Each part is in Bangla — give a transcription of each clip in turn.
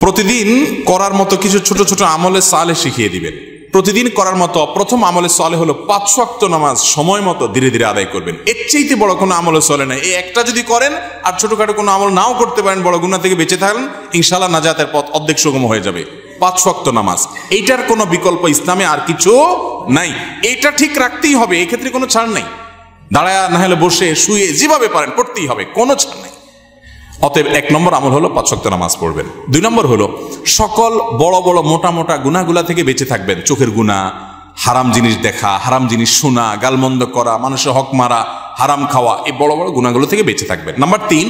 প্রতিদিন করার মতো কিছু ছোট ছোট আমলে সালেহ শিখিয়ে দিবেন। প্রতিদিন করার মতো প্রথম আমলে সালেহ হলো 5 ওয়াক্ত নামাজ সময় মতো ধীরে ধীরে আদায় করবেন। এর চাইতে বড় কোনো আমলে চলে না। এই একটা যদি করেন আর ছোটখাটো কোনো আমল নাও করতে পারেন, বড় গুনাহ থেকে বেঁচে থাকেন, ইনশাআল্লাহ নাজাতের পথ অর্ধেক সুগম হয়ে যাবে। 5 ওয়াক্ত নামাজ, এইটার কোনো বিকল্প ইসলামে আর কিছু নাই। এইটা ঠিক রাখতেই হবে, এই ক্ষেত্রে কোনো ছাড় নাই। দাঁড়ায় না হলে বসে শুয়ে যেভাবে পারেন পড়তেই হবে, কোনো ছাড় নাই। অতএব 1 নম্বর আমল হলো 5 ওয়াক্ত নামাজ পড়বেন। 2 নম্বর হলো সকল বড় বড় মোটা মোটা গুনাহগুলা থেকে বেঁচে থাকবেন। চোখের গুনাহ, হারাম জিনিস দেখা, হারাম জিনিস শোনা, গালমন্দ করা, মানুষের হক মারা, হারাম খাওয়া, এই বড় বড় গুনাহগুলো থেকে বেঁচে থাকবেন। নাম্বার 3,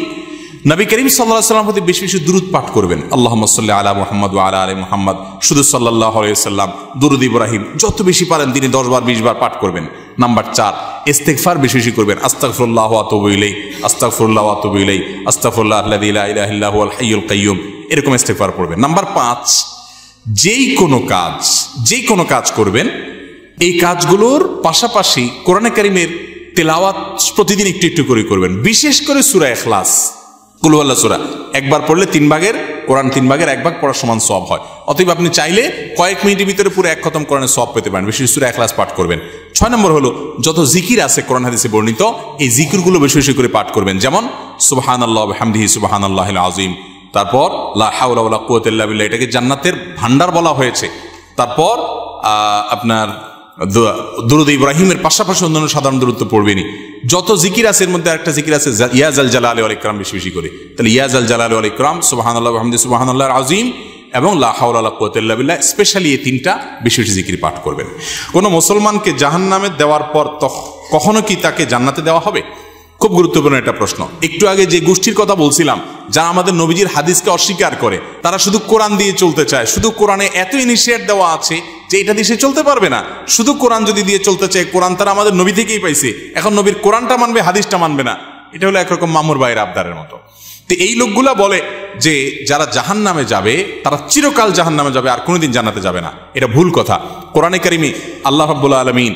নবী করিম সাল্লাল্লাহু আলাইহি ওয়াসাল্লাম প্রতি বেশি বেশি দুরূদ পাঠ করবেন। আল্লাহুম্মা সাল্লি আলা মুহাম্মদ ওয়া আলা আলি মুহাম্মদ, শুধু সাল্লাল্লাহু আলাইহি ওয়াসাল্লাম, দুরূদ ইব্রাহিম যত বেশি পারেন দিনে 10 বার 20 বার পাঠ করবেন। নাম্বার 4, ইস্তিগফার বেশি বেশি করবেন। আস্তাগফিরুল্লাহ ওয়া আতুবু ইলাইহি, আস্তাগফিরুল্লাহ ওয়া আতুবু ইলাইহি, আস্তাগফিরুল্লাহ আল্লাযী লা ইলাহা ইল্লা হুয়াল হাইয়ুল কাইয়্যুম, এরকম ইস্তিগফার পড়বেন। নাম্বার 5, যেই কোনো কাজ করবেন, এই কাজগুলোর পাশাপাশি কোরআনে কারীমের তেলাওয়াত প্রতিদিন একটু একটু করে করবেন। বিশেষ করে সূরা ইখলাস, কুল হু আল্লাহ সূরা একবার পড়লে 3 ভাগের কোরআন 3 ভাগের 1 ভাগ পড়ার সমান সওয়াব হয়। অতএব আপনি চাইলে কয়েক মিনিটের ভিতরে পুরো 1 খতম কোরআনের সওয়াব পেতে পারেন। বিশেষ সূরা ইখলাস পাঠ করবেন। 6 নম্বর হলো যত জিকির আছে কোরআন হাদিসে বর্ণিত, এই জিকিরগুলো বেশি বেশি করে পাঠ করবেন। যেমন সুবহানাল্লাহ ওয়া বিহামদিহি সুবহানাল্লাহিল আযীম, তারপর লা হাওলা ওয়ালা কুওয়াতা ইল্লা বিল্লাহ, এটাকে জান্নাতের ভান্ডার বলা হয়েছে। তারপর আপনার দুরূদ ইব্রাহিমের পাশাপাশি অন্যান্য সাধারণ দুরূদ তো পড়বেনই। যত জিকির আছে এর মধ্যে একটা জিকির আছে ইয়া জাল জালালি ওয়াল ইকরাম, বেশি বেশি করে। তাহলে ইয়া জাল জালালি ওয়াল ইকরাম, সুবহানাল্লাহ ওয়া বিহামদিহি সুবহানাল্লাহিল আযীম এবং লা হাওলা ওয়ালা কুওয়াতা ইল্লা বিল্লাহ, স্পেশালি এই 3টা বেশি বেশি জিকির পাঠ করবেন। কোন মুসলমানকে জাহান্নামে দেওয়ার পর কখনো কি তাকে জান্নাতে দেওয়া হবে? খুব গুরুত্বপূর্ণ একটা প্রশ্ন। একটু আগে যে গোষ্ঠীর কথা বলছিলাম, যারা আমাদের নবীজির হাদিসকে অস্বীকার করে, তারা শুধু কোরআন দিয়ে চলতে চায়। শুধু কোরআনে এত ইনিশিয়েট দেওয়া আছে যে এটা দিয়ে সে চলতে পারবে না। শুধু কোরআন যদি দিয়ে চলতে চায়, কোরআন তারা আমাদের নবী থেকেই পাইছে, এখন নবীর কোরআনটা মানবে, হাদিসটা মানবে না। এটা হলো একরকম মামুর ভাইয়ের আবদারের মতো। তো এই লোকগুলা বলে যে যারা জাহান্নামে যাবে তারা চিরকাল জাহান্নামে যাবে, আর কোনোদিন জান্নাতে যাবে না। এটা ভুল কথা। কোরআনে কারিমে আল্লাহ রাব্বুল আলামিন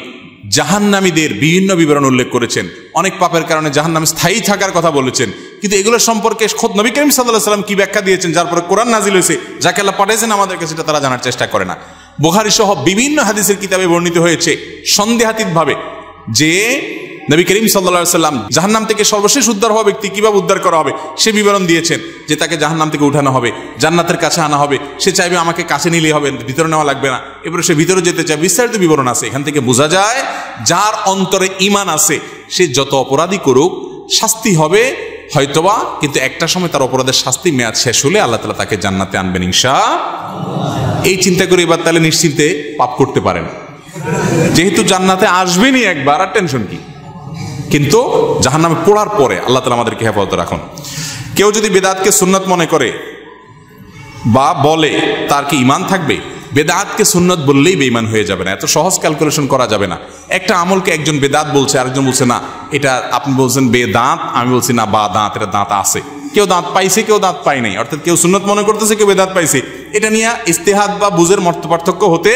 জাহান্নামীদের বিভিন্ন বিবরণ উল্লেখ করেছেন। অনেক পাপের কারণে জাহান্নামে স্থায়ী থাকার কথা বলেছেন, কিন্তু এগুলো সম্পর্কে খোদ নবী করিম সাল্লাল্লাহু আলাইহি ওয়াসাল্লাম কি ব্যাখ্যা দিয়েছেন, যার পরে কোরআন নাজিল হয়েছে, যাকে আল্লাহ পাঠিয়েছেন আমাদের কাছে, সেটা তারা জানার চেষ্টা করে না। বুখারী সহ বিভিন্ন হাদিসের কিতাবে বর্ণিত হয়েছে সন্দেহাতীতভাবে যে নবী করিম সাল্লাল্লাহু আলাইহি ওয়াসাল্লাম জাহান্নাম থেকে সর্বশেষ উদ্ধার হওয়া ব্যক্তি কিভাবে উদ্ধার করা হবে সে বিবরণ দিয়েছেন। যে তাকে জাহান্নাম থেকে উঠানো হবে, জান্নাতের কাছে আনা হবে, সে চাইবে আমাকে কাছে নিলেই হবে, ভিতরে নেওয়া লাগবে না, এবারে সে ভিতরে যেতে চায়, বিস্তারিত বিবরণ আছে। এখান থেকে বোঝা যায় যার অন্তরে ঈমান আছে সে যত অপরাধী করুক শাস্তি হবে হয়তোবা, কিন্তু একটা সময় তার অপরাধের শাস্তি মেয়াদ শেষ হলে আল্লাহ তাআলা তাকে জান্নাতে আনবেন ইনশাআল্লাহ। এই চিন্তা করে এবার তাহলে নিশ্চিন্তে পাপ করতে পারেন, যেহেতু জান্নাতে আসবেনই একবার, আর টেনশন কি। কিন্তু জাহান্নামে পড়ার পরে আল্লাহ তাআলা আমাদেরকে হেফাজত রাখুন। কেউ যদি বেদাতকে সুন্নত মনে করে বা বলে, তার কি ঈমান থাকবে? বেদাতকে সুন্নত বললেই বেঈমান হয়ে যাবে না, এত সহজ ক্যালকুলেশন করা যাবে না। একটা আমলকে একজন বেদাত বলছে, আরেকজন বলছে না এটা আপনি বলছেন বেদাত, আমি বলছি না বা দাঁত, এটা দাঁত আছে। কেউ দাঁত পাইছে, কেউ দাঁত পায় নাই, অর্থাৎ কেউ সুন্নত মনে করতেছে, কেউ বেদাত পাইছে। এটা নিয়ে ইজতিহাদ বা বুঝের মত পার্থক্য হতে